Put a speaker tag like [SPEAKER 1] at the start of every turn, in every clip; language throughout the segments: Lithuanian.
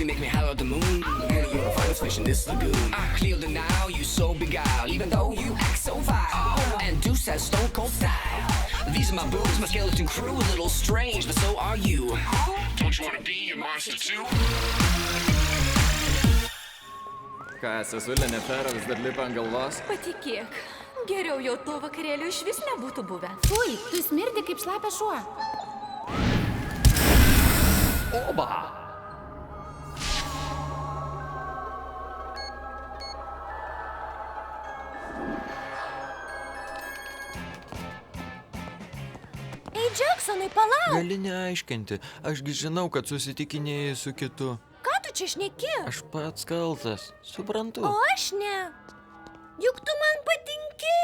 [SPEAKER 1] You make me howl at the moon. Girl, you're a finest fish in this lagoon. I clear the now, you so beguiled. Even though you act so vile. And Deuce has stone cold style. These are my boobs, my skeleton crew. A little strange, but so are you. Don't you wanna be a monster too?
[SPEAKER 2] Ką, sesulė Nefera vis dar lipa ant galvos?
[SPEAKER 3] Patikėk, geriau jau to vakarėlio iš vis nebūtų buvę.
[SPEAKER 4] Fui, tu smirdi kaip šlapia šuo.
[SPEAKER 2] Oba!
[SPEAKER 4] Ei, Jacksonai, palauk!
[SPEAKER 2] Gali neaiškinti, ašgi žinau, kad susitikinėjai su kitu.
[SPEAKER 4] Ką tu čia šneki?
[SPEAKER 2] Aš pats kaltas, suprantu.
[SPEAKER 4] O aš ne. Juk tu man patinki.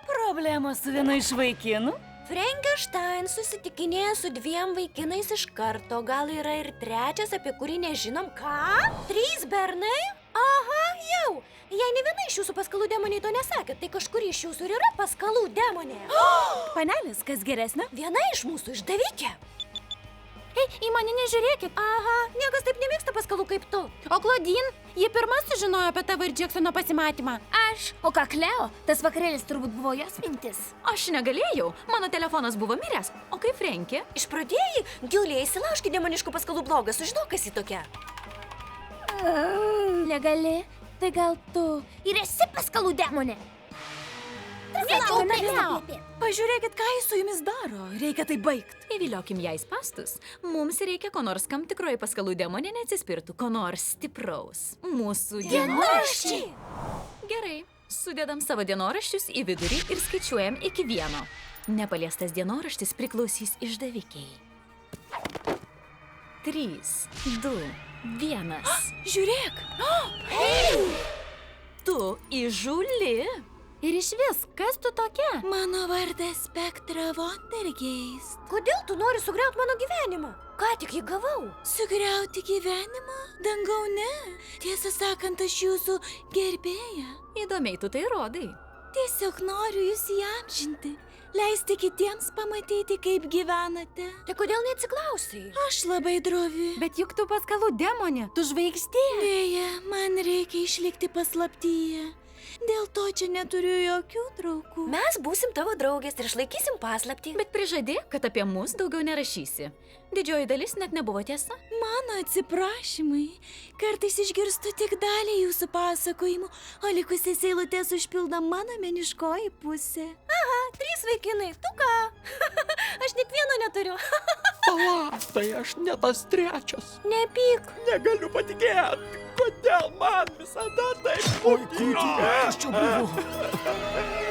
[SPEAKER 3] Problemos su vienu iš vaikinų?
[SPEAKER 4] Frankenstein susitikinėja su 2 vaikinais iš karto. Gal yra ir 3, apie kurį nežinom. Ką? 3 bernai? Aha, jau. Jei ne viena iš jūsų paskalų demoniai to nesakėt, tai kažkuri iš jūsų ir yra paskalų demonė.
[SPEAKER 3] Panelis, kas geresnė?
[SPEAKER 4] Viena iš mūsų išdavikė.
[SPEAKER 3] Ei, į mane nežiūrėkit.
[SPEAKER 4] Aha, niekas taip nemėgsta paskalų kaip tu.
[SPEAKER 3] O Claudine, ji pirma sužinojo apie tavo ir Jacksono pasimatymą.
[SPEAKER 4] Aš. O ką, Cleo? Tas vakarėlis turbūt buvo jos mintis.
[SPEAKER 3] Aš negalėjau, mano telefonas buvo miręs. O kaip Frenkė?
[SPEAKER 4] Išpradėjai? Giuliai, įsilaužk į demoniškų paskalų blogą, sužinok, kas ji tokia. Negali? Tai gal tu ir esi paskalų demonė?
[SPEAKER 3] Pažiūrėkit, ką jis su jumis daro. Reikia tai baigti. Įviliokim ją į spastus. Mums reikia ko nors, kam tikroji paskalų demonė neatsispirtų. Ko nors stipraus. Mūsų
[SPEAKER 4] Dienoraščiai!
[SPEAKER 3] Gerai. Sudedam savo dienoraščius į vidurį ir skaičiuojam iki 1. Nepaliestas dienoraštis priklausys išdavikiai. 3, 2, 1. Žiūrėk! Tu įžūli!
[SPEAKER 4] Ir iš vis, kas tu tokia?
[SPEAKER 3] Mano vardas Spektra Wondergeist.
[SPEAKER 4] Kodėl tu nori sugriauti mano gyvenimą? Ką tik jį gavau?
[SPEAKER 3] Sugriauti gyvenimą? Dangau ne. Tiesą sakant, aš jūsų gerbėja. Įdomiai tu tai rodai. Tiesiog noriu jūs įamžinti. Leisti kitiems pamatyti, kaip gyvenate.
[SPEAKER 4] Tai kodėl neatsiklausai?
[SPEAKER 3] Aš labai drovi.
[SPEAKER 5] Bet juk tu paskalų demonė, tu žvaigždė.
[SPEAKER 3] Dėja, man reikia išlikti paslaptyje. Dėl to čia neturiu jokių draugų.
[SPEAKER 4] Mes būsim tavo draugės ir išlaikysim paslaptį.
[SPEAKER 3] Bet prižadėk, kad apie mus daugiau nerašysi. Didžioji dalis net nebuvo tiesa. Mano atsiprašymai. Kartais išgirstu tik dalį jūsų pasakojimų, o likusias eilutes užpildo mano meniškoji pusė.
[SPEAKER 4] Aha, 3 vaikinai, tu ką? Aš net vieno neturiu.
[SPEAKER 2] Palauk, tai aš ne tas 3.
[SPEAKER 4] Nepyk.
[SPEAKER 2] Negaliu patikėti, kodėl man visada taip būdavo.
[SPEAKER 1] Oi, kūdikė, kas čia buvo?